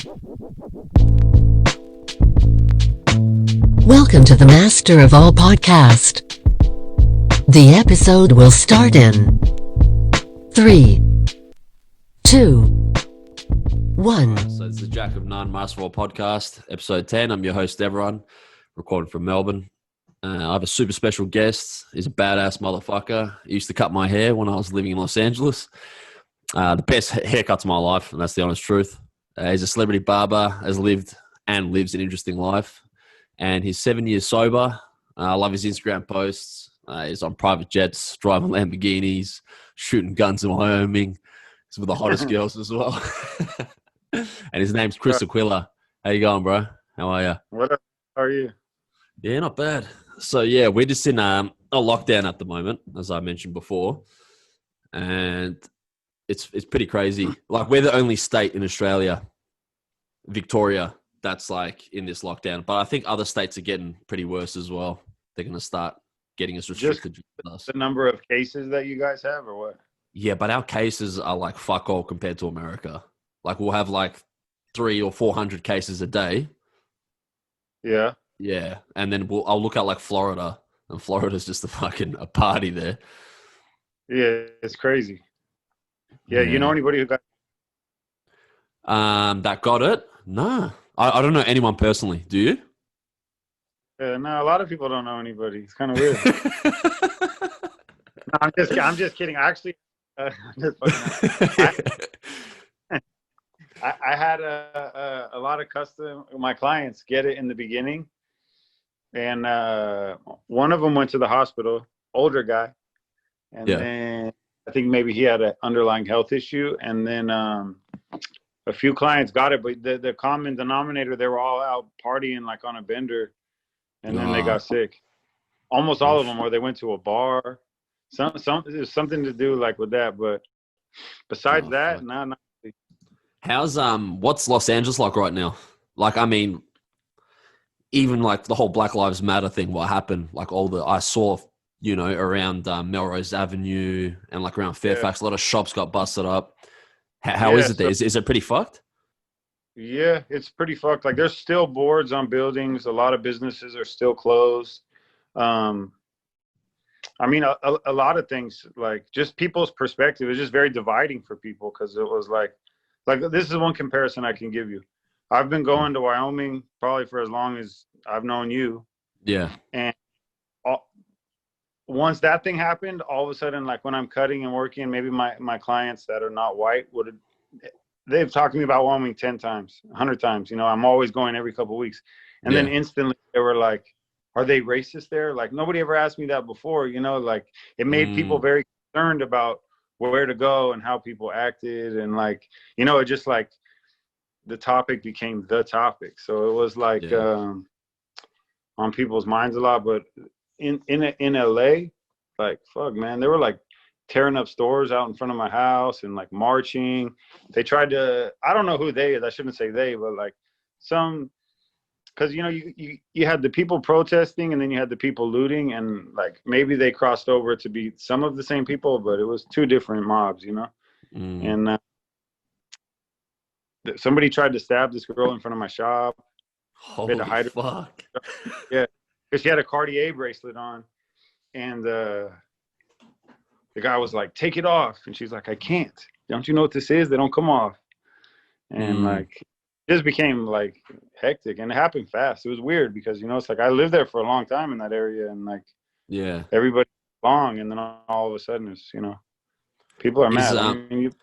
Welcome to the Master of All podcast. The episode will start in 3, 2, 1. So it's the Jack of None Master of All podcast, episode 10. I'm your host, everyone, recording from Melbourne. I have a super special guest. He's a badass motherfucker. He used to cut my hair when I was living in Los Angeles. The best haircuts of my life, and that's the honest truth. He's a celebrity barber, has lived and lives an interesting life. And he's 7 years sober. I love his Instagram posts. He's on private jets, driving Lamborghinis, shooting guns in Wyoming. He's with the hottest girls as well. And his name's Chris Aquila. How you going, bro? How are you? What up? How are you? Yeah, not bad. So, yeah, we're just in a lockdown at the moment, as I mentioned before. And it's pretty crazy. Like, we're the only state in Australia, Victoria, that's like in this lockdown. But I think other states are getting pretty worse as well. They're going to start getting us restricted. Just the number of cases that you guys have, or what? Yeah, but our cases are like fuck all compared to America. Like, we'll have like 300 or 400 cases a day. Yeah. Yeah, and then I'll look at like Florida, and Florida's just a party there. Yeah, it's crazy. Yeah, you know anybody who got? That got it? No, I don't know anyone personally. Do you? No, a lot of people don't know anybody. It's kind of weird. No, I'm just kidding. Actually, I'm just I had a lot of my clients get it in the beginning, and one of them went to the hospital, older guy, and then I think maybe he had an underlying health issue, and then a few clients got it, but the common denominator, they were all out partying like on a bender, and then they got sick. Almost all of them, or they went to a bar. There's something to do like with that, but besides that, not. How's what's Los Angeles like right now? Like, I mean, even like the whole Black Lives Matter thing, what happened? Like I saw, around Melrose Avenue and like around Fairfax, a lot of shops got busted up. How is it there? Is it pretty fucked? Yeah, it's pretty fucked. Like, there's still boards on buildings. A lot of businesses are still closed. I mean, a lot of things, like just people's perspective is just very dividing for people, because it was like this is one comparison I can give you. I've been going to Wyoming probably for as long as I've known you. Yeah. And once that thing happened, all of a sudden, like when I'm cutting and working, maybe my clients that are not white they've talked to me about Wyoming 10 times, 100 times. I'm always going every couple of weeks. And then instantly they were like, are they racist there? Like, nobody ever asked me that before, like it made people very concerned about where to go and how people acted. And like, it just like the topic became the topic. So it was like on people's minds a lot. But in LA, like, fuck, man, they were like tearing up stores out in front of my house and like marching. They tried to, I don't know who they is. I shouldn't say they, but like because you had the people protesting, and then you had the people looting, and like maybe they crossed over to be some of the same people, but it was two different mobs, And somebody tried to stab this girl in front of my shop. Holy fuck! Yeah, because she had a Cartier bracelet on, and the guy was like, "Take it off," and she's like, "I can't. Don't you know what this is? They don't come off." And like, it just became like hectic, and it happened fast. It was weird because it's like I lived there for a long time in that area, and like everybody long, and then all of a sudden it's people are mad.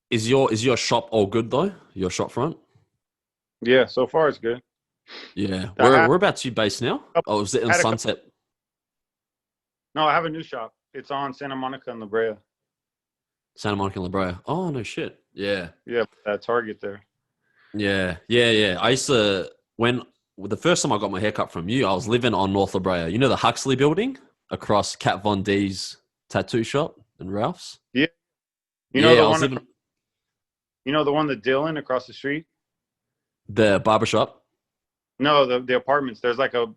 Is your shop all good though? Your shop front? Yeah, so far it's good. Yeah, whereabouts you based now? Oh, is it in Sunset? No, I have a new shop. It's on Santa Monica and La Brea. Santa Monica and La Brea. Oh, no shit. Yeah. Yeah, that Target there. Yeah. I used to, the first time I got my haircut from you, I was living on North La Brea. You know the Huxley building across Kat Von D's tattoo shop and Ralph's? Yeah. You know the one that Dylan across the street? The barbershop? No, the apartments. There's like a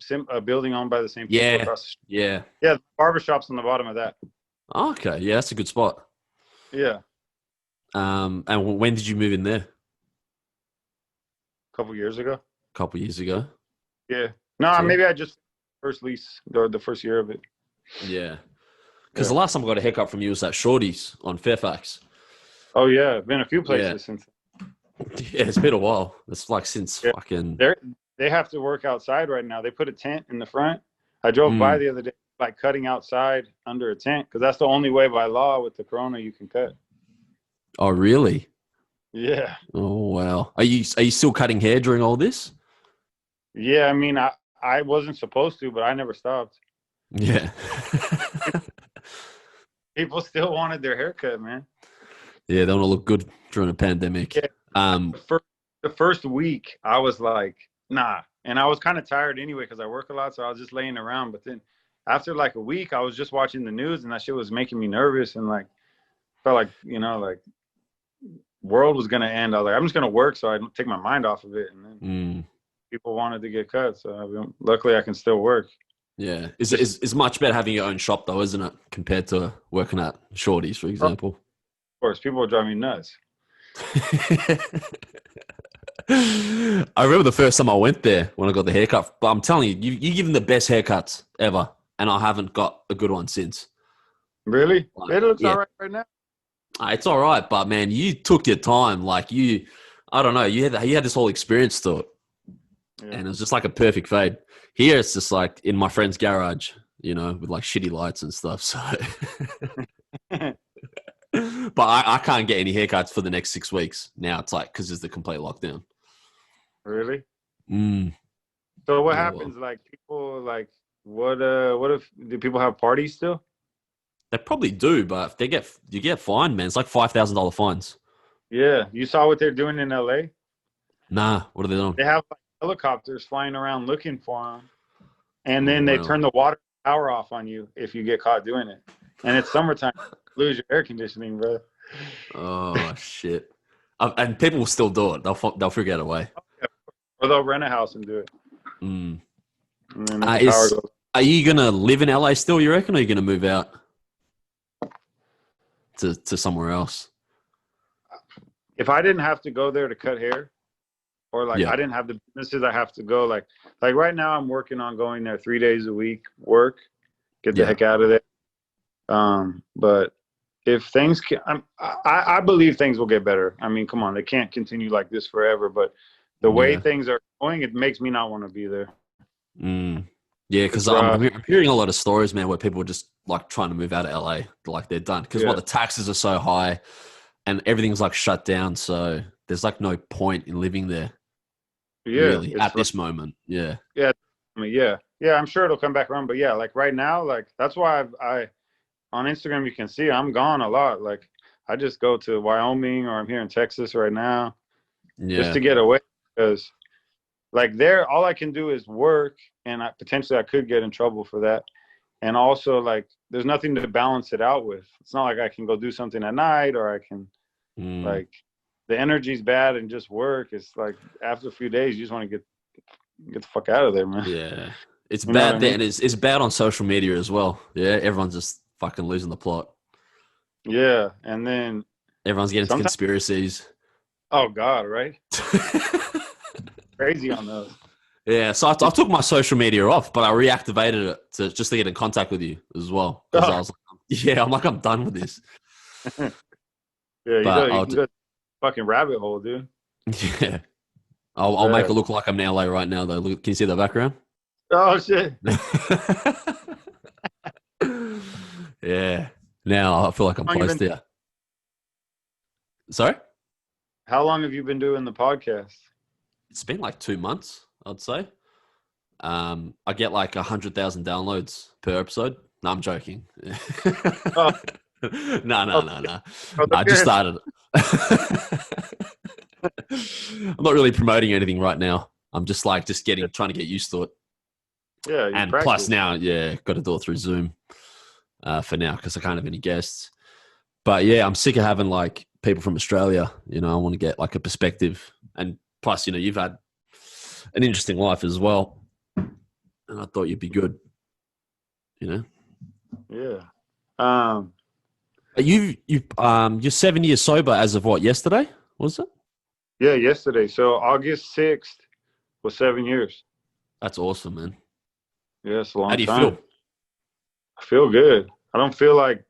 building owned by the same people across the street. Yeah. Yeah, the barbershop's on the bottom of that. Okay. Yeah, that's a good spot. Yeah. And when did you move in there? couple years ago. A couple years ago. Yeah. No, So- maybe I just first lease or the first year of it. Yeah. Because the last time I got a haircut from you was at Shorty's on Fairfax. Oh yeah, been a few places Yeah. since. Yeah, it's been a while. It's like since fucking. They have to work outside right now. They put a tent in the front. I drove by the other day, like cutting outside under a tent, because that's the only way by law with the corona you can cut. Oh, really? Yeah. Oh, wow. Are you still cutting hair during all this? Yeah, I mean, I wasn't supposed to, but I never stopped. Yeah. People still wanted their haircut, man. Yeah, they want to look good during a pandemic. Yeah. The The first week, I was like, nah. And I was kind of tired anyway because I work a lot, so I was just laying around. But then after like a week, I was just watching the news, and that shit was making me nervous and like felt like, like world was gonna end. I was like, I'm just gonna work so I don't take my mind off of it. And then people wanted to get cut, so luckily I can still work. Yeah, it's much better having your own shop though, isn't it, compared to working at Shorty's, for example? Of course, people are driving me nuts. I remember the first time I went there when I got the haircut. But I'm telling you, you give them the best haircuts ever, and I haven't got a good one since. Really? Like, It looks all right now. It's all right, but man, you took your time. Like I don't know, you had this whole experience to it, and it was just like a perfect fade. Here, it's just like in my friend's garage, with like shitty lights and stuff. So, but I can't get any haircuts for the next 6 weeks. Now it's like because there's the complete lockdown. Really? Mm. So what happens? Well, like people like what if do people have parties still? They probably do, but if you get fined, man. It's like $5,000 fines. Yeah, you saw what they're doing in LA. Nah, what are they doing? They have like, helicopters flying around looking for them, and then they turn the water power off on you if you get caught doing it. And it's summertime, lose your air conditioning, bro. Oh shit! And people will still do it. They'll figure out a way. Or they'll rent a house and do it. Mm. And then the power goes. Are you gonna live in LA still? You reckon, or are you gonna move out to somewhere else? If I didn't have to go there to cut hair, or like I didn't have the businesses I have to go, like right now I'm working on going there 3 days a week, get the heck out of there. But if things I believe things will get better. I mean, come on, they can't continue like this forever. But the way things are going, it makes me not want to be there. Mm. Yeah, because I'm hearing a lot of stories, man, where people are just like trying to move out of LA, like they're done because the taxes are so high and everything's like shut down. So there's like no point in living there. Yeah, really, at this moment. Yeah. Yeah. I mean, yeah. I'm sure it'll come back around, but yeah, like right now, like that's why I on Instagram you can see I'm gone a lot. Like I just go to Wyoming or I'm here in Texas right now, just to get away because like there, all I can do is work, and potentially I could get in trouble for that. And also, like, there's nothing to balance it out with. It's not like I can go do something at night or I can like. The energy's bad and just work. It's like after a few days, you just want to get the fuck out of there, man. Yeah, it's bad there, and it's bad on social media as well. Yeah, everyone's just fucking losing the plot. Yeah, and then everyone's getting into conspiracies. Oh God, right? Crazy on those. Yeah, so I took my social media off, but I reactivated it just to get in contact with you as well. Because I was like, I'm done with this. Yeah, you can go fucking rabbit hole, dude. Yeah. I'll make it look like I'm in LA right now, though. Can you see the background? Oh, shit. Yeah. Now I feel like I'm close there. Sorry? How long have you been doing the podcast? It's been like 2 months, I'd say. I get like 100,000 downloads per episode. No, I'm joking. No. I just started it. I'm not really promoting anything right now. I'm just trying to get used to it. Yeah, and practice. Plus now, got to do it through Zoom for now because I can't have any guests. But yeah, I'm sick of having like people from Australia. I want to get like a perspective, and plus, you've had an interesting life as well, and I thought you'd be good. Yeah. You're 7 years sober as of what? Yesterday was it? Yeah, yesterday. So August 6th was 7 years. That's awesome, man. Yeah, it's a long How do you time. feel? I feel good. I don't feel like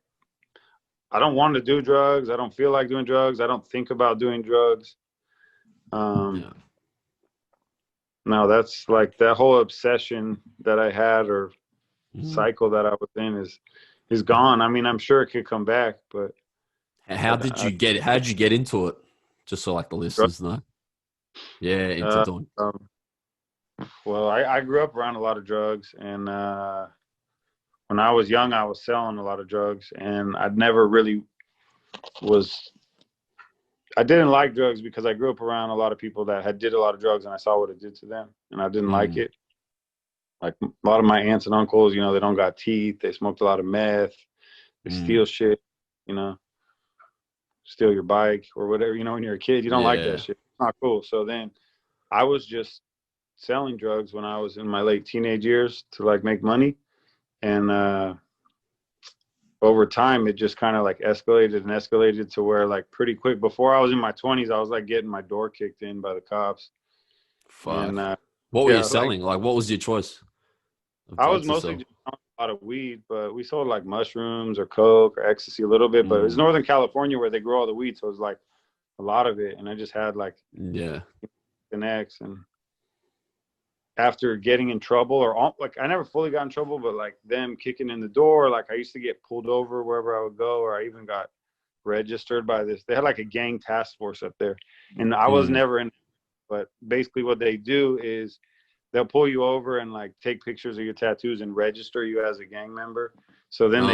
I don't want to do drugs. I don't feel like doing drugs. I don't think about doing drugs. Yeah. No, that's like that whole obsession that I had or Mhm. cycle that I was in is gone. I mean, I'm sure it could come back, but How did you get it? How did you get into it? Just so like the drug, listeners know. Yeah, into uh, doing. um, well, I grew up around a lot of drugs, and when I was young, I was selling a lot of drugs, and I'd never really was. I didn't like drugs because I grew up around a lot of people that had did a lot of drugs, and I saw what it did to them, and I didn't like Mm, it. Like a lot of my aunts and uncles, you know, they don't got teeth. They smoked a lot of meth. They mm, steal shit, you know, steal your bike or whatever. You know, when you're a kid, you don't like that yeah. shit. It's not cool. So then I was just selling drugs when I was in my late teenage years to like make money. And over time, it just kind of like escalated and escalated to where like pretty quick before I was in my 20s, I was like getting my door kicked in by the cops. Fuck. And What were you yeah, like selling? Like, what was your choice of I was drugs to mostly sell? just selling a lot of weed, but we sold like mushrooms or coke or ecstasy a little bit. But it was Mm, Northern California where they grow all the weed, so it was like a lot of it. And I just had like yeah. an X. And after getting in trouble, or like I never fully got in trouble, but like them kicking in the door, like I used to get pulled over wherever I would go, or I even got registered by this. They had like a gang task force up there, and I was Mm, never in. But basically, what they do is they'll pull you over and like take pictures of your tattoos and register you as a gang member. So then uh,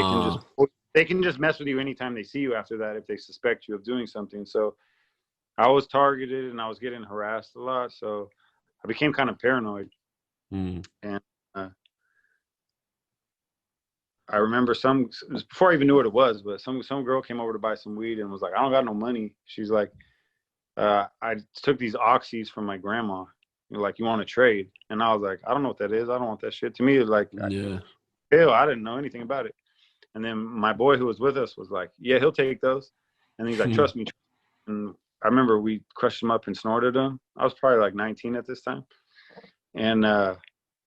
they can just mess with you anytime they see you after that if they suspect you of doing something. So I was targeted and I was getting harassed a lot. So I became kind of paranoid. mm, And I remember before I even knew what it was, but some girl came over to buy some weed and was like, "I don't got no money." She's like, "I took these oxys from my grandma. You're like, you want to trade?" And I was like, "I don't know what that is. I don't want that shit." To me, it's like, yeah. hell, I didn't know anything about it. And then my boy who was with us was like, "Yeah, he'll take those." And he's like, "Trust me." And I remember we crushed them up and snorted them. I was probably like 19 at this time, and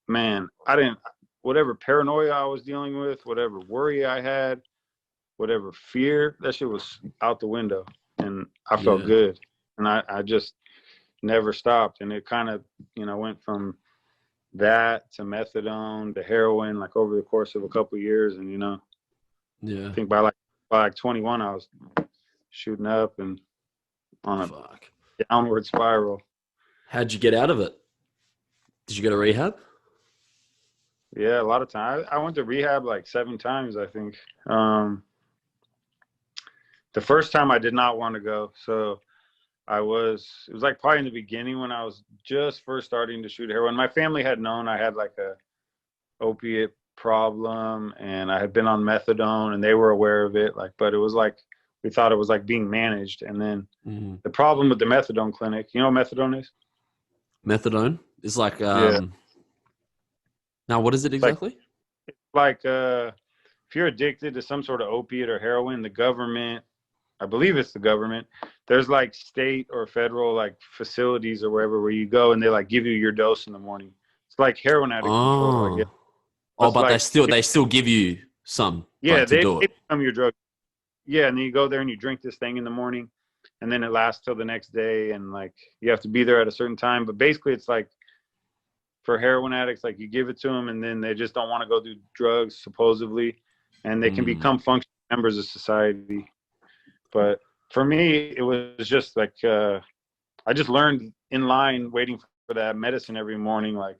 man, I didn't. Whatever paranoia I was dealing with, whatever worry I had, whatever fear, that shit was out the window, and I felt Yeah. good, and I just never stopped, and it kind of went from that to methadone to heroin like over the course of a couple of years, and I Yeah. think by like 21 I was shooting up and on a Fuck. downward spiral. How'd you get out of it? Did you go to rehab? Yeah, a lot of time. I went to rehab like 7 times, I think. Um, the first time I did not want to go, so it was like probably in the beginning when I was just first starting to shoot heroin. My family had known I had like a opiate problem and I had been on methadone and they were aware of it. Like, but it was like, we thought it was like being managed. And then Mm. the problem with the methadone clinic, you know what methadone is? Methadone is like, Yeah. now what is it It's like, exactly? like, if you're addicted to some sort of opiate or heroin, the government, I believe it's the government, there's like state or federal like facilities or wherever where you go and they like give you your dose in the morning. It's like heroin addict control, I guess. Oh. Oh, It's but like, they still give you some yeah, like to do they it. become your drug. Yeah, and then you go there and you drink this thing in the morning, and then it lasts till the next day, and like you have to be there at a certain time. But basically, it's like for heroin addicts, like you give it to them, and then they just don't want to go do drugs supposedly, and they can Mm. become functional members of society. But for me, it was just like I just learned in line waiting for that medicine every morning, like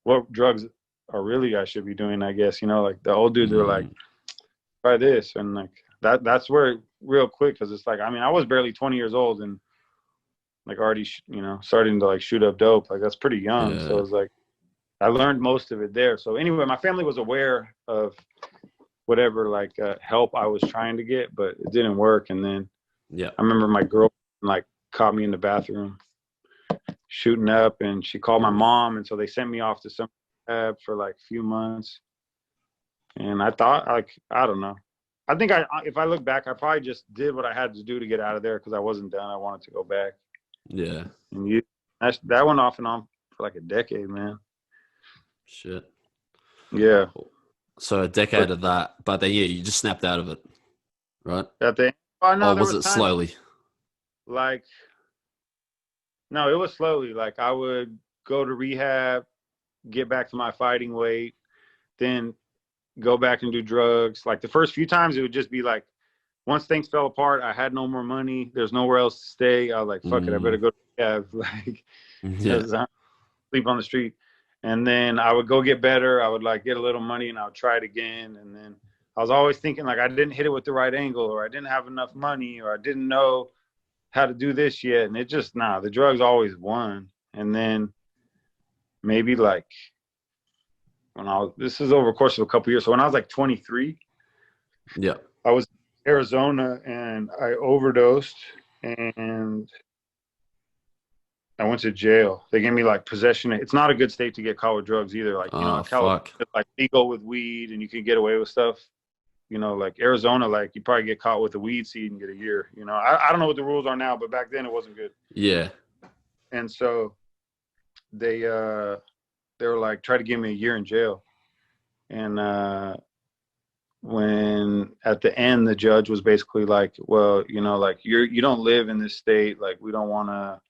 what drugs are really I should be doing. I guess like the old dudes are like, Mm. try this, and like that's where real quick, because it's like I mean I was barely 20 years old and like already starting to like shoot up dope, like that's pretty young. So Yeah. it's like I learned most of it there. So anyway, my family was aware of whatever like help I was trying to get, but it didn't work. And then Yeah. I remember my girl like caught me in the bathroom shooting up, and she called my Oof. mom, and so they sent me off to some rehab for like a few months. And I thought, like, I don't know. I think if I look back, I probably just did what I had to do to get out of there because I wasn't done. I wanted to go back. Yeah. And that went off and on for like a decade, man. Shit. Yeah. So a decade of that, but then you just snapped out of it, right? No, Or there was was it times slowly? like, no, it was slowly. Like I would go to rehab, get back to my fighting weight, then go back and do drugs. Like the first few times, it would just be like, once things fell apart, I had no more money. There's nowhere else to stay. I was like, fuck it, I better go to rehab. Like, Yeah. because I sleep on the street. And then I would go get better. I would like get a little money and I would try it again. And then I was always thinking like I didn't hit it with the right angle, or I didn't have enough money, or I didn't know how to do this yet. And it just, the drugs always won. And then maybe like this is over the course of a couple of years. So when I was like 23, Yeah. I was in Arizona and I overdosed and I went to jail. They gave me like possession. It's not a good state to get caught with drugs either. Like, California, like legal with weed and you can get away with stuff. Like Arizona, like you probably get caught with a weed seed and get a year. I don't know what the rules are now, but back then it wasn't good. Yeah. And so they were like, try to give me a year in jail. And when at the end, the judge was basically like, well, like you don't live in this state. Like, we don't want to,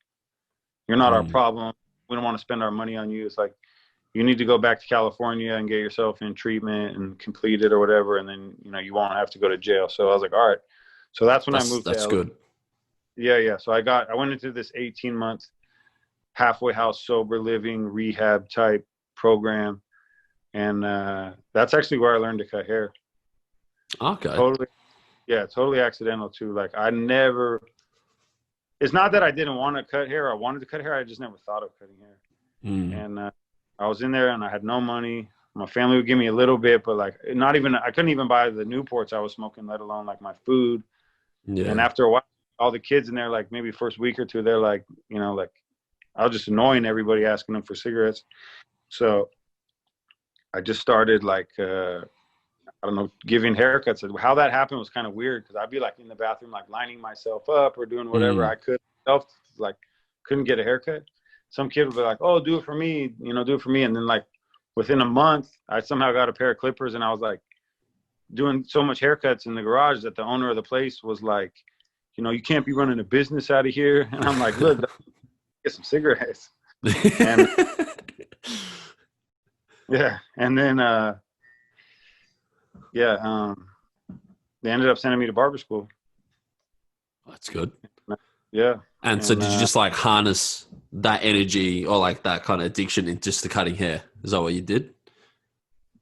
you're not our problem. We don't want to spend our money on you. It's like, you need to go back to California and get yourself in treatment and complete it or whatever. And then, you won't have to go to jail. So I was like, all right. So that's when I moved to LA. That's good. Yeah. So I went into this 18-month halfway house sober living rehab type program. And that's actually where I learned to cut hair. Okay. Totally accidental too. Like it's not that I didn't want to cut hair. I wanted to cut hair. I just never thought of cutting hair. And I was in there and I had no money. My family would give me a little bit, but like I couldn't even buy the Newports I was smoking, let alone like my food. Yeah. And after a while, all the kids in there, like maybe first week or two, they're like, like I was just annoying everybody, asking them for cigarettes. So I just started like, I don't know, giving haircuts. How that happened was kind of weird because I'd be like in the bathroom, like lining myself up or doing whatever I could. Like couldn't get a haircut. Some kid would be like, oh, do it for me, do it for me. And then like within a month, I somehow got a pair of clippers and I was like doing so much haircuts in the garage that the owner of the place was like, you can't be running a business out of here. And I'm like, look, get some cigarettes. And yeah. And then, they ended up sending me to barber school. That's good. Yeah. And so did you just like harness that energy or like that kind of addiction in just the cutting hair? Is that what you did?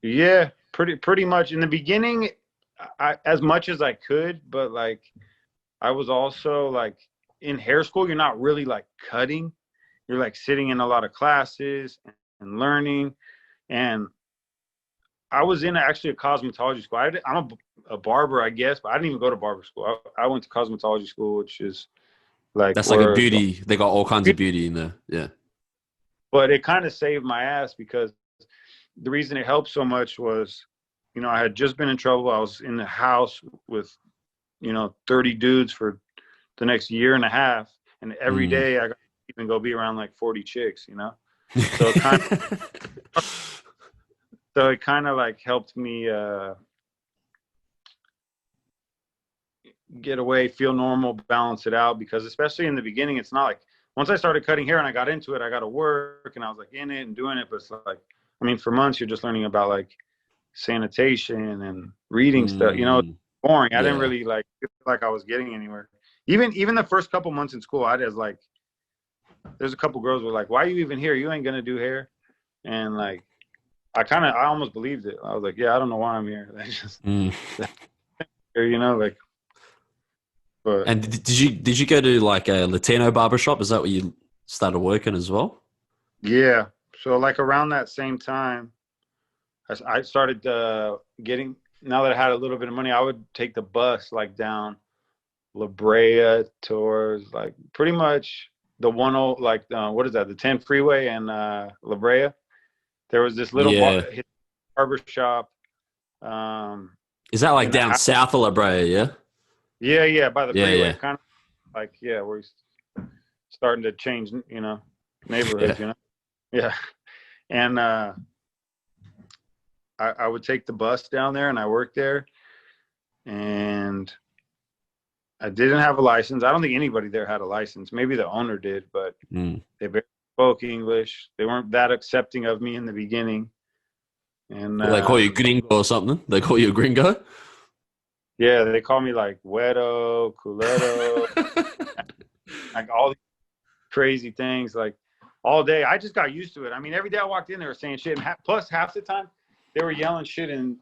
Yeah, pretty much. In the beginning, as much as I could, but like I was also like in hair school, you're not really like cutting. You're like sitting in a lot of classes and learning. And I was in actually a cosmetology school. I'm a barber, I guess, but I didn't even go to barber school. I went to cosmetology school, which is like that's like a beauty. They got all kinds of beauty in there. Yeah. But it kind of saved my ass because the reason it helped so much was, I had just been in trouble. I was in the house with, 30 dudes for the next year and a half. And every day I got to even go be around like 40 chicks, So it kind of like helped me get away, feel normal, balance it out. Because especially in the beginning, it's not like once I started cutting hair and I got into it, I got to work and I was like in it and doing it. But it's like, for months you're just learning about like sanitation and reading stuff, boring. I didn't really like feel like I was getting anywhere. Even the first couple months in school, I just like, there's a couple girls who were like, why are you even here? You ain't going to do hair. And like, I almost believed it. I was like, yeah, I don't know why I'm here. That's just, like. But and did you go to like a Latino barbershop? Is that where you started working as well? Yeah. So like around that same time, I started getting. Now that I had a little bit of money, I would take the bus like down La Brea towards like pretty much the what is that? The 10 freeway and La Brea. There was this little barber shop. Is that like down south of La Brea? Yeah. Yeah, by the freeway, kind of like where starting to change, neighborhoods, Yeah. And I would take the bus down there, and I worked there, and I didn't have a license. I don't think anybody there had a license. Maybe the owner did, but they barely spoke English. They weren't that accepting of me in the beginning. And Well, they call you gringo or something? They call you a gringo? Yeah, they call me like Wedo, Culeto, like all these crazy things, like all day. I just got used to it. I mean, every day I walked in, they were saying shit. And plus, half the time, they were yelling shit in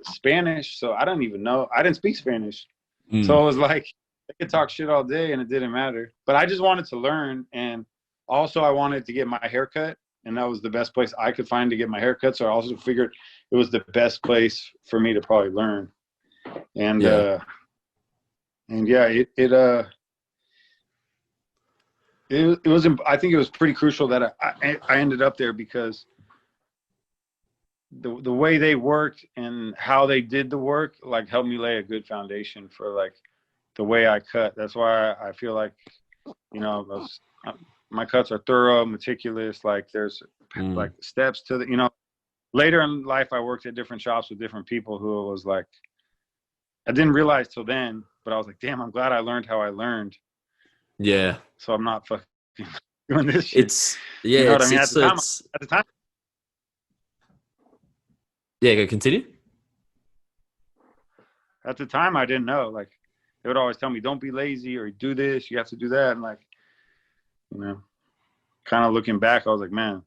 Spanish. So I don't even know. I didn't speak Spanish. So it was like, I could talk shit all day and it didn't matter. But I just wanted to learn. And also I wanted to get my hair cut. And that was the best place I could find to get my hair cut. So I also figured it was the best place for me to probably learn. And it was, I think it was pretty crucial that I ended up there, because the way they worked and how they did the work, like, helped me lay a good foundation for like the way I cut. That's why I feel like, my cuts are thorough, meticulous. Like, there's like steps to the, later in life, I worked at different shops with different people who was like, I didn't realize till then, but I was like, damn, I'm glad I learned how I learned. Yeah. So I'm not fucking doing this shit. At the time. Yeah, go continue. At the time, I didn't know. Like, they would always tell me, don't be lazy, or do this, you have to do that. And like, kind of looking back, I was like, man,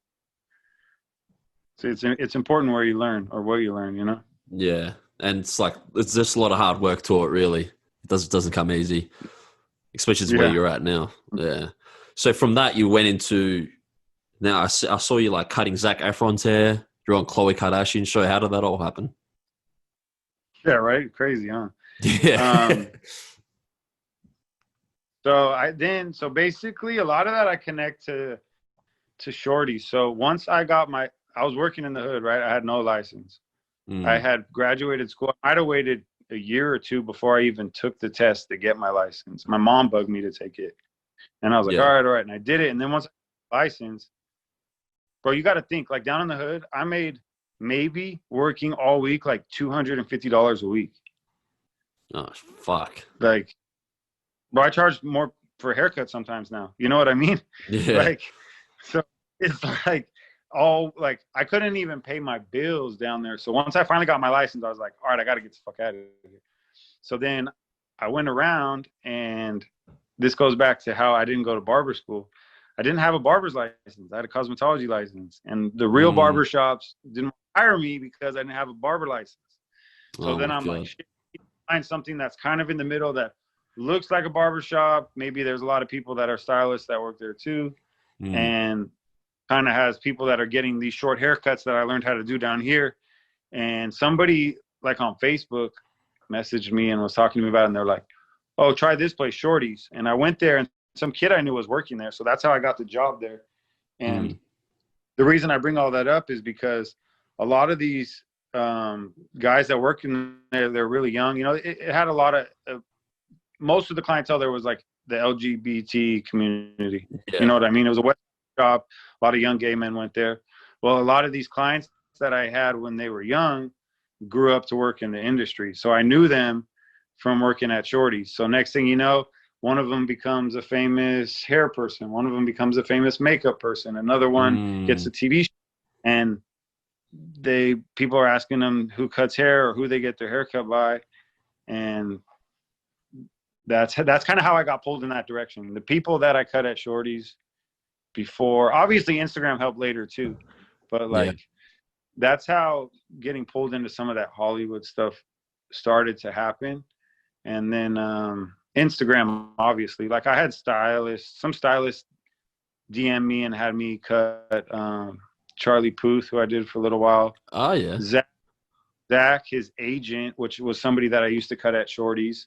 so it's important where you learn, or what you learn, Yeah. And it's just a lot of hard work to it, really. It doesn't come easy, especially where you're at now. Yeah. So from that, you went into, now I saw you like cutting Zac Efron's hair. You're on Khloe Kardashian's show. How did that all happen? Yeah, right. Crazy, huh? Yeah. So basically a lot of that I connect to Shorty. So once I was working in the hood, right? I had no license. I had graduated school. I might have waited a year or two before I even took the test to get my license. My mom bugged me to take it. And I was like, all right. And I did it. And then once I got my license, bro, you got to think, like, down in the hood, I made, maybe working all week, like $250 a week. Oh, fuck. Like, bro, I charge more for a haircut sometimes now. You know what I mean? Yeah. Like, so it's like, I couldn't even pay my bills down there. So once I finally got my license, I was like, all right, I got to get the fuck out of here. So then I went around, and this goes back to how I didn't go to barber school. I didn't have a barber's license. I had a cosmetology license, and the real barber shops didn't hire me because I didn't have a barber license. So then I'm like, shit, find something that's kind of in the middle that looks like a barber shop. Maybe there's a lot of people that are stylists that work there too. And kind of has people that are getting these short haircuts that I learned how to do down here. And somebody like on Facebook messaged me and was talking to me about it. And they're like, oh, try this place, Shorty's. And I went there, and some kid I knew was working there. So that's how I got the job there. And the reason I bring all that up is because a lot of these guys that work in there, they're really young. It had a lot of, most of the clientele there was like the LGBT community. Yeah. You know what I mean? It was a wet shop. A lot of young gay men went there. Well, a lot of these clients that I had when they were young grew up to work in the industry. So I knew them from working at Shorty's. So next thing you know, one of them becomes a famous hair person. One of them becomes a famous makeup person. Another one gets a TV show. And people are asking them who cuts hair or who they get their hair cut by. And that's kind of how I got pulled in that direction. The people that I cut at Shorty's before, obviously Instagram helped later too, but that's how getting pulled into some of that Hollywood stuff started to happen. And then Instagram, obviously, like I had some stylists DM me and had me cut Charlie Puth, who I did for a little while. Oh yeah. Zach, his agent, which was somebody that I used to cut at Shorty's,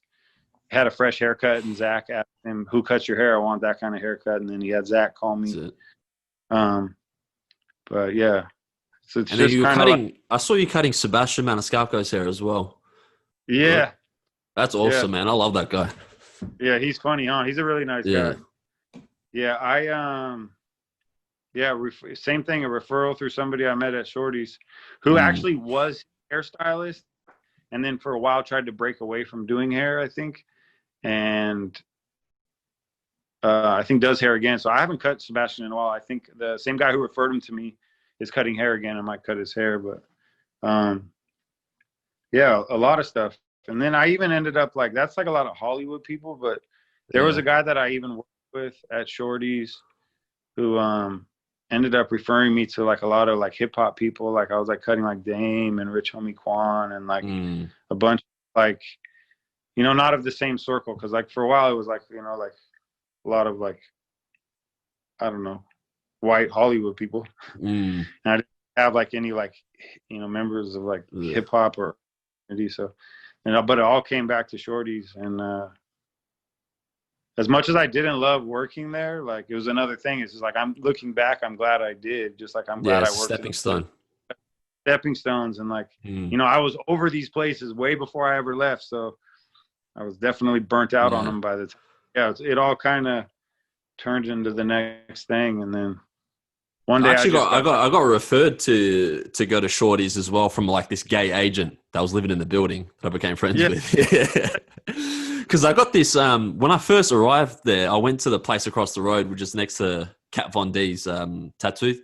had a fresh haircut, and Zach asked him, who cuts your hair? I want that kind of haircut. And then he had Zach call me. But yeah. So it's, and just kind of like, I saw you cutting Sebastian Maniscalco's hair as well. Yeah. That's awesome, man. I love that guy. Yeah, he's funny, huh? He's a really nice guy. Yeah, same thing, a referral through somebody I met at Shorty's who actually was a hairstylist and then for a while tried to break away from doing hair, I think. And I think does hair again. So I haven't cut Sebastian in a while. I think the same guy who referred him to me is cutting hair again. I might cut his hair, but yeah, a lot of stuff. And then I even ended up like, that's like a lot of Hollywood people, but there was a guy that I even worked with at Shorty's who ended up referring me to like a lot of like hip hop people. Like I was like cutting like Dame and Rich Homie Quan and like a bunch like, you know, not of the same circle. Cause like for a while it was like, you know, like a lot of like, I don't know, white Hollywood people. And I didn't have like any like, you know, members of like hip hop or so, you know, but it all came back to Shorty's. And as much as I didn't love working there, like it was another thing. It's just like, I'm looking back, I'm glad I did. Just like I'm glad I worked. Stepping stones. And like, you know, I was over these places way before I ever left. So I was definitely burnt out on them by the time. Yeah, it all kind of turned into the next thing. And then one day I got referred to go to Shorty's as well from like this gay agent that was living in the building that I became friends with. Because I got this, when I first arrived there, I went to the place across the road, which is next to Kat Von D's tattoo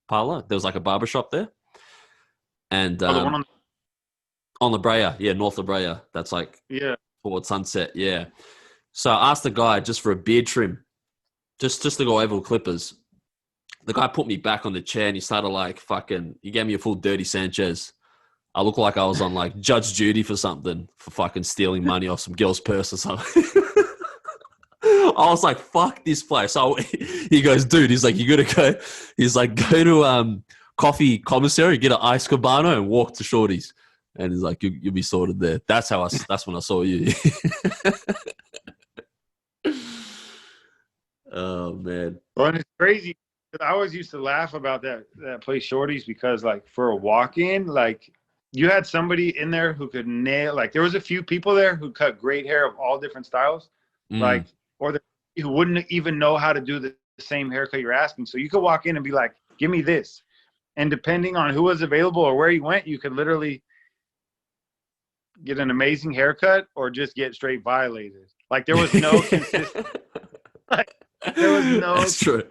parlor. There was like a barbershop there. And the one on La Brea, North La Brea. That's like towards Sunset, So I asked the guy just for a beard trim, just to go oval clippers. The guy put me back on the chair and he started like he gave me a full Dirty Sanchez. I looked like I was on like Judge Judy for something, for fucking stealing money off some girl's purse or something. I was like, fuck this place. So he goes, dude, he's like, you gotta go. He's like, go to Coffee Commissary, get an ice cabano and walk to Shorty's. And he's like, you'll be sorted there. That's when I saw you. Oh man. Well, and it's crazy. I always used to laugh about that place Shorty's because like for a walk-in, like you had somebody in there who could nail, like there was a few people there who cut great hair of all different styles, like, or who wouldn't even know how to do the same haircut you're asking. So you could walk in and be like, give me this. And depending on who was available or where you went, you could literally get an amazing haircut or just get straight violated. Like there was no consistency. Like, there was no. That's true.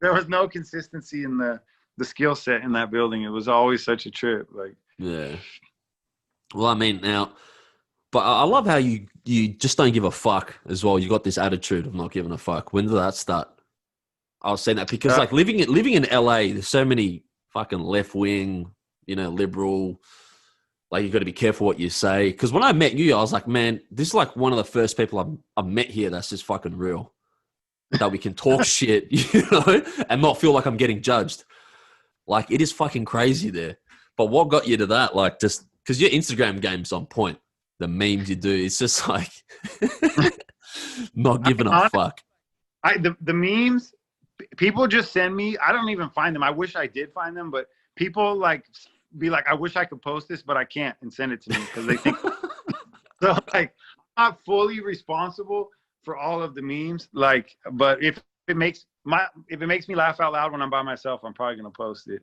There was no consistency in the skill set in that building. It was always such a trip. Like, yeah. Well, I mean, now, but I love how you just don't give a fuck as well. You got this attitude of not giving a fuck. When did that start? I was saying that because like living in LA, there's so many fucking left wing, you know, liberal. Like you got to be careful what you say. Because when I met you, I was like, man, this is like one of the first people I've met here that's just fucking real. That we can talk shit, you know, and not feel like I'm getting judged. Like it is fucking crazy there. But what got you to that? Like just because your Instagram game's on point. The memes you do, it's just like not giving a fuck. The memes, people just send me. I don't even find them. I wish I did find them, but people like be like, I wish I could post this, but I can't, and send it to me because they think so. Like I'm not fully responsible for all of the memes, like, but if it makes me laugh out loud when I'm by myself, I'm probably gonna post it.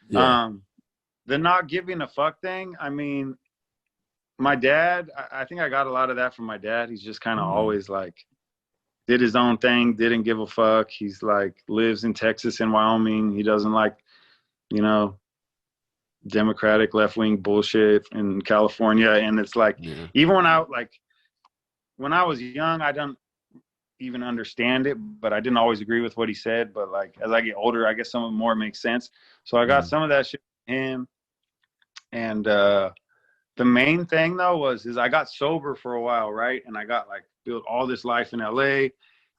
Yeah. The not giving a fuck thing, I mean, my dad, I think I got a lot of that from my dad. He's just kind of always like did his own thing, didn't give a fuck. He's like lives in Texas and Wyoming. He doesn't like, you know, Democratic left-wing bullshit in California. And it's like, even when I was young, I don't even understand it, but I didn't always agree with what he said. But like as I get older, I guess some of it more makes sense. So I got some of that shit from him. And the main thing though is I got sober for a while, right? And I got like built all this life in LA,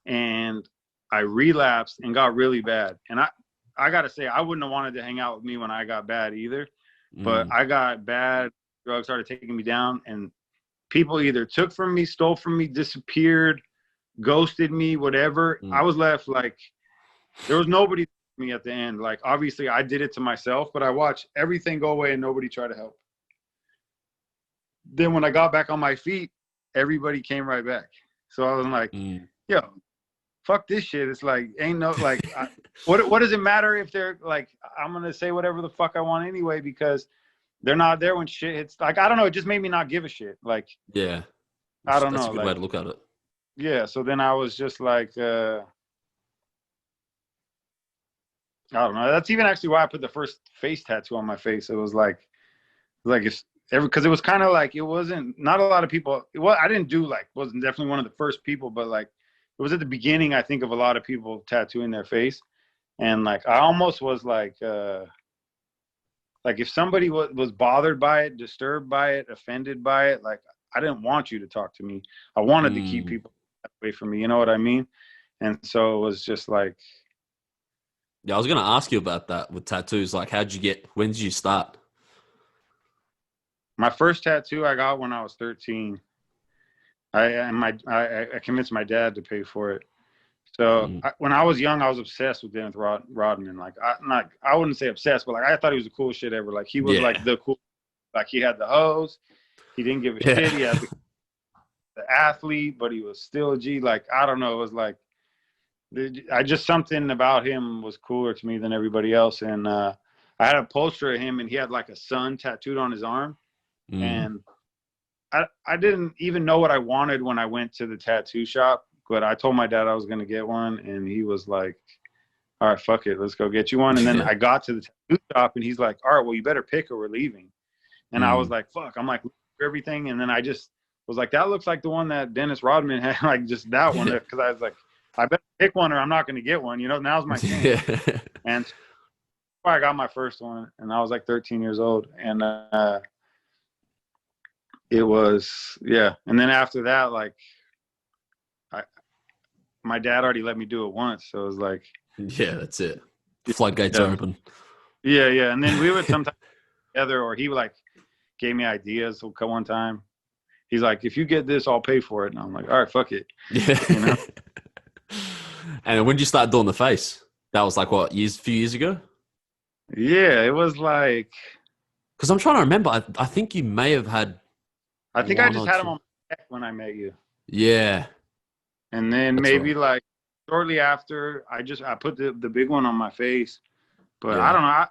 and I relapsed and got really bad. And I gotta say, I wouldn't have wanted to hang out with me when I got bad either. But I got bad, drugs started taking me down, and people either took from me, stole from me, disappeared, ghosted me, whatever. I was left like there was nobody for me at the end. Like obviously I did it to myself, but I watched everything go away and nobody tried to help. Then when I got back on my feet, everybody came right back. So I was like, yo, fuck this shit. It's like, ain't no, like, what does it matter if they're like, I'm going to say whatever the fuck I want anyway, because they're not there when shit hits. Like, I don't know. It just made me not give a shit. Like, Yeah. I don't know. That's a good like, way to look at it. Yeah. So then I was just like, I don't know. That's even actually why I put the first face tattoo on my face. It was like it's because it was kind of like, it wasn't, not a lot of people. Well, I didn't do like, wasn't definitely one of the first people, but like, it was at the beginning, I think, of a lot of people tattooing their face. And like, I almost was like if somebody was bothered by it, disturbed by it, offended by it, like, I didn't want you to talk to me. I wanted to keep people away from me. You know what I mean? And so it was just like. Yeah, I was going to ask you about that with tattoos. Like, when did you start? My first tattoo I got when I was 13. I convinced my dad to pay for it. So when I was young, I was obsessed with Dennis Rodman. Like, I wouldn't say obsessed, but like, I thought he was the coolest shit ever. Like, he was like the cool. Like, he had the hose. He didn't give a shit. He had the athlete, but he was still a G. Like, I don't know. It was like, something about him was cooler to me than everybody else. And I had a poster of him, and he had like a sun tattooed on his arm. And I didn't even know what I wanted when I went to the tattoo shop, but I told my dad I was going to get one, and he was like, all right, fuck it, let's go get you one. And then I got to the tattoo shop, and he's like, all right, well, you better pick or we're leaving. And I was like, fuck, I'm like, everything. And then I just was like, that looks like the one that Dennis Rodman had, like, just that one. Because I was like, I better pick one or I'm not going to get one. You know, now's my chance. And I got my first one, and I was like 13 years old. And it was, and then after that, like, my dad already let me do it once, so it was like, that's it. Floodgates are open. Yeah. And then we would sometimes together, or he like gave me ideas. One time, he's like, if you get this, I'll pay for it. And I'm like, all right, fuck it. Yeah. You know? And when did you start doing the face? That was like what, few years ago? Yeah, it was like, because I'm trying to remember. I think you may have had. I think I just had him on my neck when I met you. Yeah. And then maybe like shortly after, I put the big one on my face. But I don't know.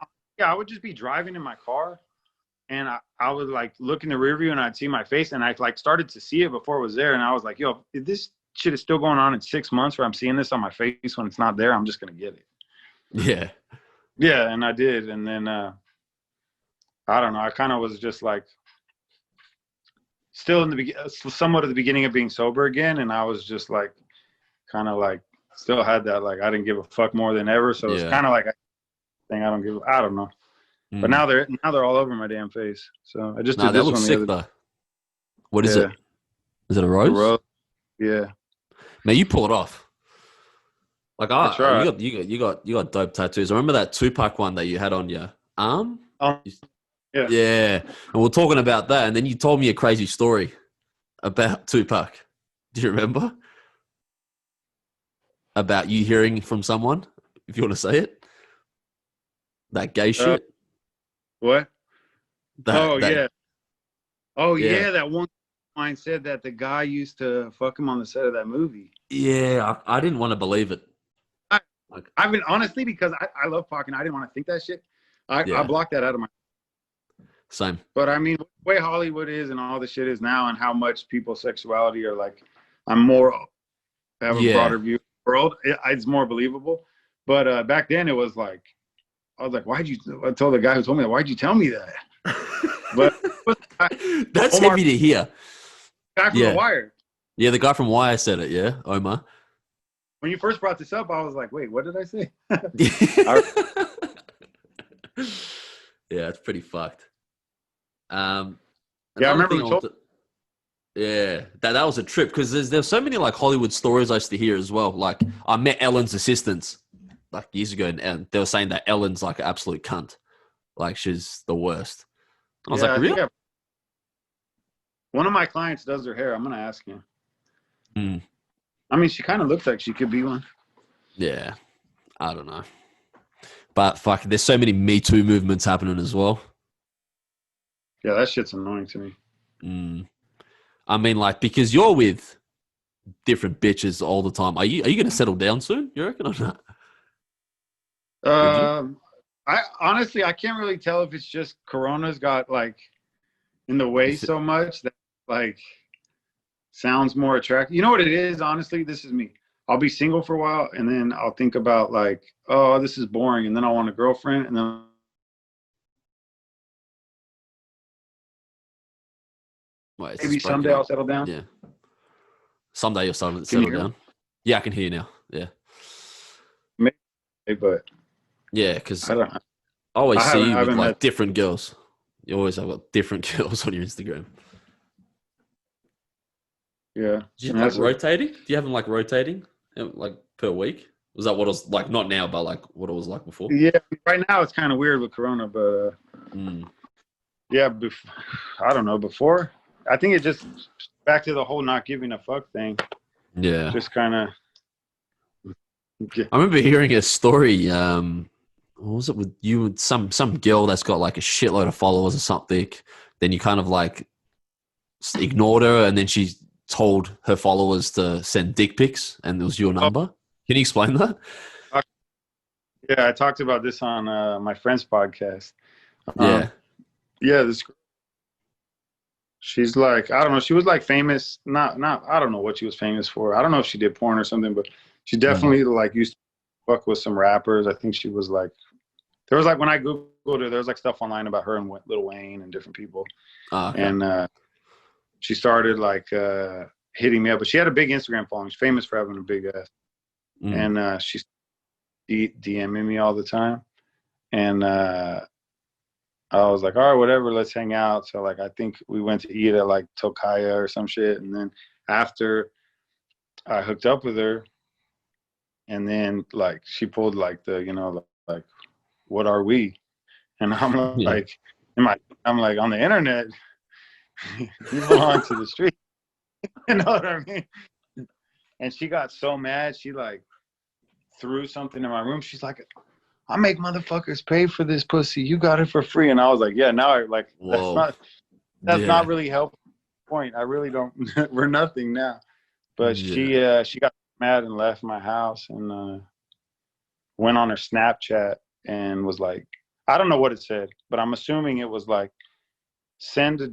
I would just be driving in my car, and I would like look in the rear view, and I'd see my face, and I like started to see it before it was there. And I was like, yo, if this shit is still going on in 6 months where I'm seeing this on my face when it's not there, I'm just going to get it. Yeah. Yeah. And I did. And then, I don't know. I kind of was just like, still somewhat at the beginning of being sober again, and I was just like, kind of like, still had that, like, I didn't give a fuck more than ever. So it's kind of like, I don't know. But now they're all over my damn face. So I just did this one. Sick, though. What is it? Is it a rose? Rose? Yeah. Man, you pull it off. Like, right. you got dope tattoos. I remember that Tupac one that you had on your arm. Yeah. Yeah. And we're talking about that. And then you told me a crazy story about Tupac. Do you remember? About you hearing from someone, if you want to say it. That gay shit. What? Yeah. That one line said that the guy used to fuck him on the set of that movie. Yeah. I didn't want to believe it. I mean, honestly, because I love Pac, and I didn't want to think that shit. I blocked that out of my. Same. But I mean, the way Hollywood is and all the shit is now, and how much people's sexuality are like, have a broader view of the world. It's more believable. But back then it was like, I was like, I told the guy who told me that, why'd you tell me that? But that's heavy to hear. Guy from The Wire. Yeah, the guy from Wire said it. Yeah, Omar. When you first brought this up, I was like, wait, what did I say? Yeah, it's pretty fucked. I remember that was a trip, because there's so many like Hollywood stories I used to hear as well. Like, I met Ellen's assistants like years ago, and they were saying that Ellen's like an absolute cunt. Like, she's the worst. And I was like, really? One of my clients does her hair. I'm going to ask him. I mean, she kind of looks like she could be one. Yeah. I don't know. But fuck, there's so many Me Too movements happening as well. Yeah, that shit's annoying to me. I mean, like, because you're with different bitches all the time. Are you going to settle down soon? You reckon or not? Would you? I honestly, I can't really tell if it's just Corona's got like in the way so much that like sounds more attractive. You know what it is? Honestly, this is me. I'll be single for a while and then I'll think about like, oh, this is boring. And then I want a girlfriend. And then Wait, maybe someday I'll settle down. Yeah. Someday you'll settle Can you hear down. me? Yeah, I can hear you now. Yeah. Maybe, but Yeah, because I I don't know. always see you I with haven't like met. different girls. You always have got different girls on your Instagram. Yeah. Do you have like rotating? Do you have them like rotating like per week? Was that what it was like? Not now, but like what it was like before? Yeah. Right now it's kind of weird with Corona, but yeah, I don't know. Before, I think it just back to the whole not giving a fuck thing. Yeah. Just kind of. Yeah. I remember hearing a story. What was it with you and some girl that's got like a shitload of followers or something? Then you kind of like ignored her, and then she told her followers to send dick pics, and it was your number. Can you explain that? Yeah, I talked about this on my friend's podcast. Yeah. Yeah, she's like, I don't know. She was like famous. Not. I don't know what she was famous for. I don't know if she did porn or something, but she definitely like used to fuck with some rappers. I think she was like, there was like when I Googled her, there was like stuff online about her and Lil Wayne and different people. Okay. And she started like hitting me up, but she had a big Instagram following. She's famous for having a big ass. And she's DMing me all the time. And I was like, all right, whatever, let's hang out. So like, I think we went to eat at like Tokaya or some shit. And then after I hooked up with her, and then like she pulled like the, you know, like, what are we? And I'm like, I'm like on the internet, you belong to the street. You know what I mean? And she got so mad, she like threw something in my room. She's like, I make motherfuckers pay for this pussy. You got it for free. And I was like, yeah, now I like, Whoa. that's not really helpful point. I really don't, we're nothing now. But she got mad and left my house and went on her Snapchat and was like, I don't know what it said, but I'm assuming it was like, send a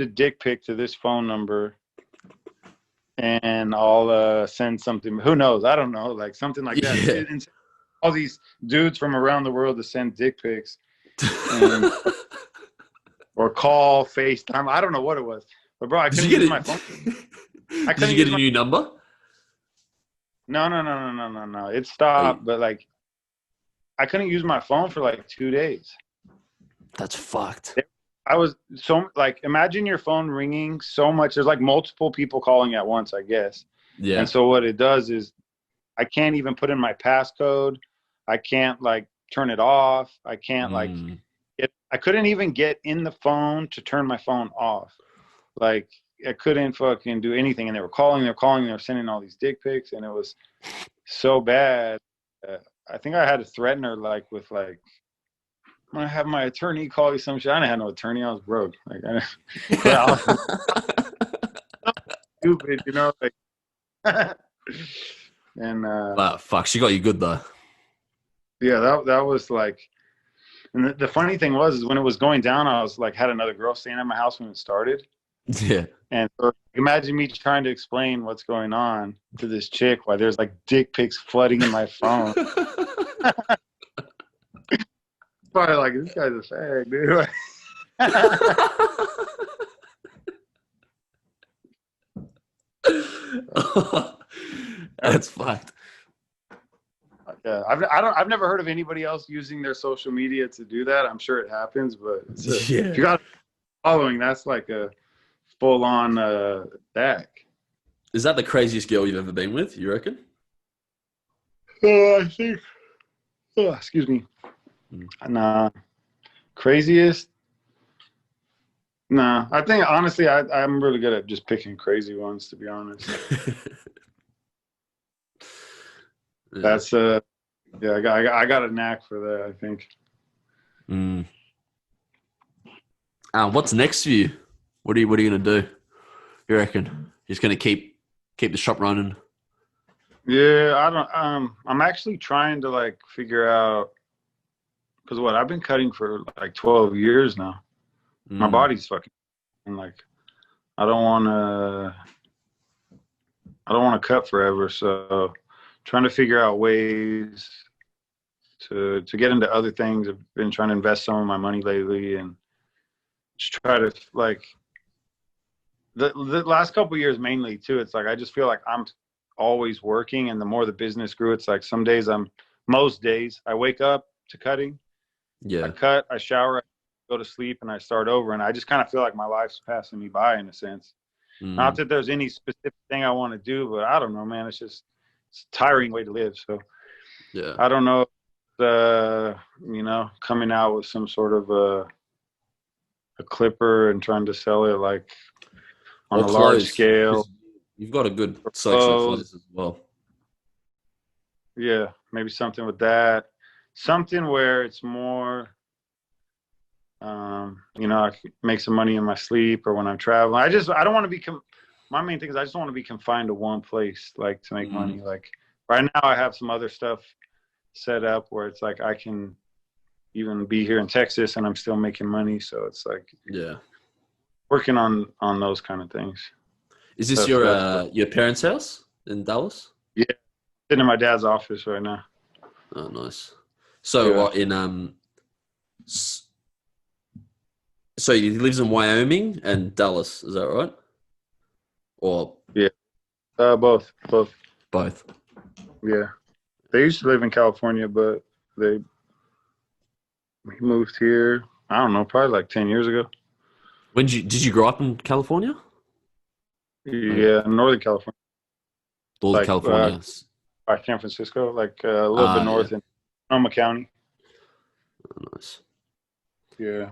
dick pic to this phone number and I'll send something. Who knows? I don't know. Like something like that. Yeah. And all these dudes from around the world to send dick pics and, or call, FaceTime. I don't know what it was. But bro, I couldn't use my phone. Did you get a new number? No. It stopped, but like I couldn't use my phone for like 2 days. That's fucked. I was so like, imagine your phone ringing so much. There's like multiple people calling at once, I guess. Yeah. And so what it does is I can't even put in my passcode. I can't like turn it off. I can't like I couldn't even get in the phone to turn my phone off. Like I couldn't fucking do anything. And they were sending all these dick pics, and it was so bad. I think I had to threaten her like with like, I'm gonna have my attorney call you some shit. I didn't have no attorney. I was broke. Like I was stupid, you know. Like, and fuck, she got you good though. Yeah, that was like, and the funny thing was when it was going down, I was like, had another girl staying at my house when it started. Yeah. And so imagine me trying to explain what's going on to this chick while there's like dick pics flooding in my phone. Probably like, this guy's a fag, dude. That's fucked. Yeah, I've never heard of anybody else using their social media to do that. I'm sure it happens, but if you got following, that's like a full-on back. Is that the craziest girl you've ever been with, you reckon? I think. Excuse me. Nah. Craziest? Nah. I think, honestly, I'm really good at just picking crazy ones, to be honest. That's, yeah, I got a knack for that, I think. What's next for you? What are you going to do, you reckon? Just going to keep the shop running. Yeah, I don't. I'm actually trying to like figure out because I've been cutting for like 12 years now. My body's fucking and like I don't want to cut forever. So trying to figure out ways to get into other things. I've been trying to invest some of my money lately and just try to like the last couple of years mainly too. It's like I just feel like I'm always working, and the more the business grew, it's like most days I wake up to cutting. Yeah. I cut, I shower, I go to sleep, and I start over. And I just kind of feel like my life's passing me by in a sense. Not that there's any specific thing I want to do, but I don't know, man. It's a tiring way to live. So yeah, I don't know. Coming out with some sort of a clipper and trying to sell it like on a large scale. You've got a good selection of clothes as well. Yeah, maybe something with that. Something where it's more, I can make some money in my sleep or when I'm traveling. I don't want to be, my main thing is I just don't want to be confined to one place, like to make money. Like right now I have some other stuff set up where it's like I can even be here in Texas and I'm still making money. So it's like, yeah, working on those kind of things. Is this your parents' house in Dallas? Yeah, sitting in my dad's office right now. Oh, nice. So so he lives in Wyoming and Dallas, is that right? Or yeah, both. Both. Yeah, they used to live in California, but he moved here. I don't know, probably like 10 years ago. Did you grow up in California? Yeah, Northern California. Northern California. By San Francisco, like a little bit north in Sonoma County. Oh, nice. Yeah.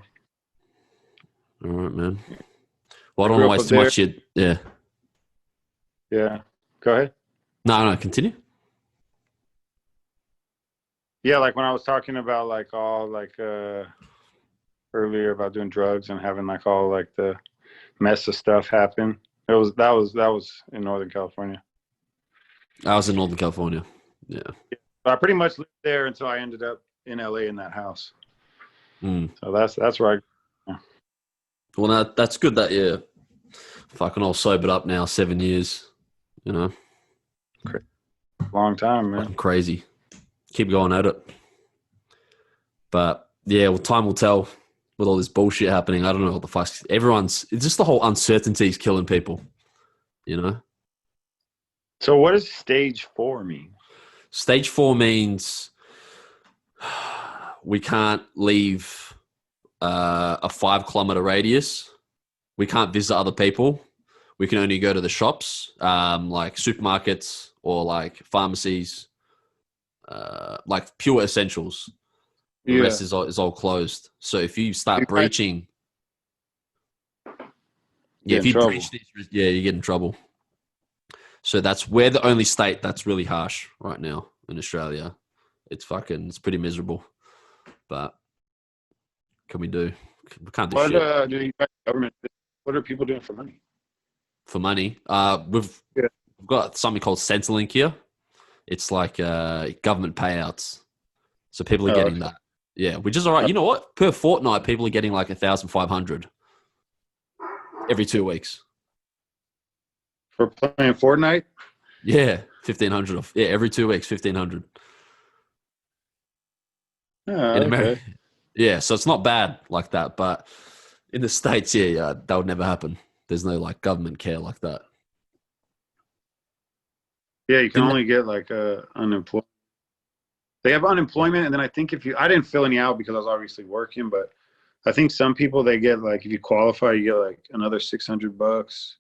All right, man. Well, I don't want to waste too much. Yeah. Yeah. Go ahead. No, continue. Yeah, like when I was talking about like all like earlier about doing drugs and having like all like the mess of stuff happen. That was in Northern California. I was in Northern California. Yeah. I pretty much lived there until I ended up in LA in that house. So that's where Well, that's good that you're fucking all sobered up now, 7 years, Long time, man. Fucking crazy. Keep going at it. But yeah, well, time will tell with all this bullshit happening. I don't know what the fuck. It's just the whole uncertainty is killing people, So what does stage 4 mean? Stage 4 means we can't leave a 5-kilometer radius. We can't visit other people. We can only go to the shops, like supermarkets or like pharmacies, like pure essentials. The rest is all closed. So if you start breaching, if you breach this, you get in trouble. So we're the only state that's really harsh right now in Australia. It's pretty miserable. But can we do? We can't do shit. What are people doing for money? For money, we've got something called Centrelink here. It's like government payouts. So people are getting that. Yeah, which is all right. You know what? Per fortnight, people are getting like 1,500 every 2 weeks. For playing Fortnite? Yeah, 1,500. Yeah, every 2 weeks, 1,500. In America. Yeah, so it's not bad like that. But in the States, that would never happen. There's no like government care like that. Yeah, you can only get like unemployment. They have unemployment, and then I think I didn't fill any out because I was obviously working, but I think some people they get like if you qualify, you get like another $600.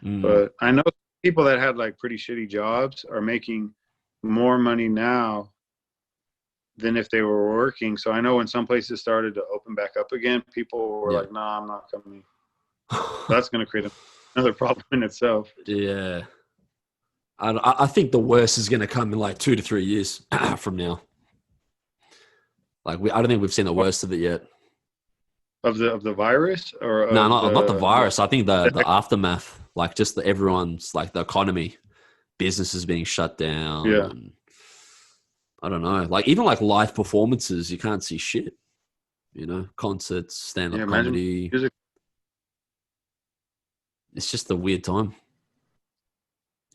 But I know people that had like pretty shitty jobs are making more money now than if they were working. So I know when some places started to open back up again, people were like, "Nah, I'm not coming." That's going to create another problem in itself. Yeah. I think the worst is going to come in like 2 to 3 years from now. Like I don't think we've seen the worst of it yet. Of the virus or No, of not the virus. I think the aftermath, like just everyone's like the economy, businesses being shut down. Yeah. And I don't know. Like even like live performances, you can't see shit. You know, concerts, stand-up comedy. Music. It's just a weird time.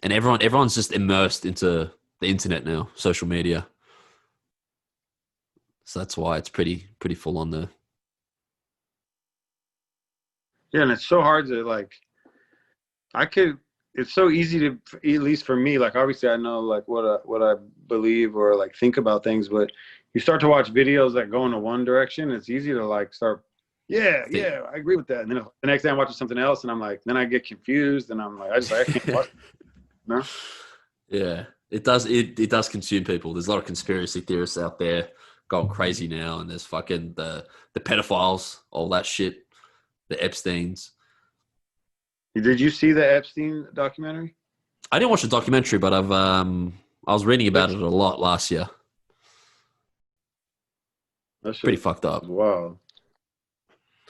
And everyone's just immersed into the internet now, social media. So that's why it's pretty full on there. Yeah, and it's so hard to like. It's so easy to, at least for me. Like obviously, I know like what I believe or like think about things, but you start to watch videos that go in one direction. It's easy to like start. Yeah, I agree with that. And then the next day I'm watching something else, and I'm like, then I get confused, and I'm like, I can't watch. No. Yeah, it does. It does consume people. There's a lot of conspiracy theorists out there going crazy now, and there's fucking the pedophiles, all that shit, the Epsteins. Did you see the Epstein documentary? I didn't watch the documentary, but I was reading about it a lot last year. That's pretty fucked up. Wow,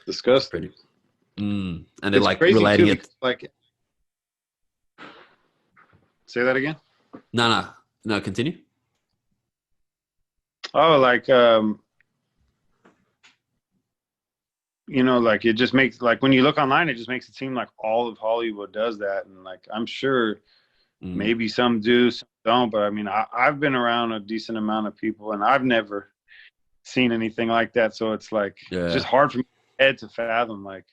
disgusting. And they're like relating it. Like, say that again. No. Continue. Oh, like you know, like it just makes like when you look online, it just makes it seem like all of Hollywood does that, and like I'm sure maybe some do, some don't, but I mean, I've been around a decent amount of people, and I've never seen anything like that. So it's like it's just hard for me head to fathom. Like,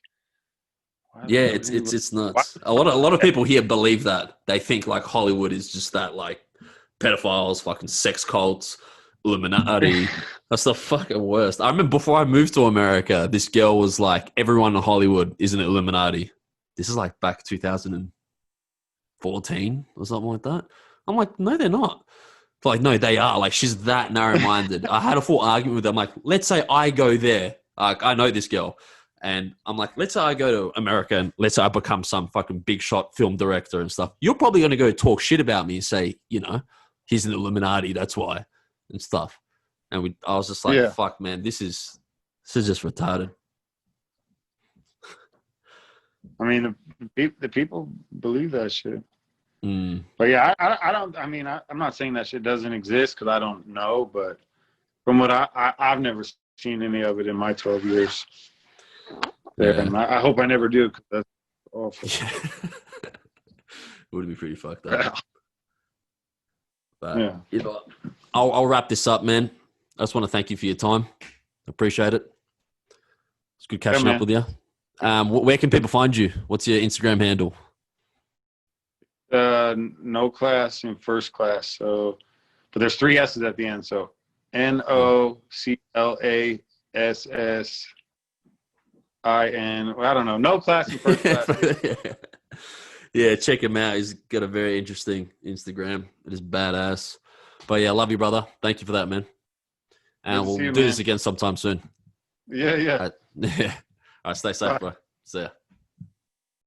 yeah, it's nuts. A lot of people here believe that. They think like Hollywood is just that, like pedophiles, fucking sex cults, Illuminati. That's the fucking worst. I remember before I moved to America, this girl was like, everyone in Hollywood is an Illuminati. This is like back 2014 or something like that. I'm like, no, they're not. Like, no, they are. Like, she's that narrow-minded. I had a full argument with them. Like, let's say I go there. Like, I know this girl. And I'm like, let's say I go to America and let's say I become some fucking big shot film director and stuff. You're probably going to go talk shit about me and say, you know, he's an Illuminati, that's why, and stuff. And I was just like, fuck, man, this is just retarded. I mean, the people believe that shit. But yeah, I don't. I mean, I'm not saying that shit doesn't exist because I don't know. But from what I've never seen any of it in my 12 years. There, and I hope I never do because that's awful. It would be pretty fucked up. But you know, I'll wrap this up, man. I just want to thank you for your time. Appreciate it. It's good catching up with you. Where can people find you? What's your Instagram handle? No class in first class. So, but there's 3 S's at the end. So NOCLASSIN. Well, I don't know. No class in first class. Yeah, check him out. He's got a very interesting Instagram. It is badass. But yeah, I love you, brother. Thank you for that, man. And we'll do this again sometime soon. Yeah. All right, stay safe, bro. See ya.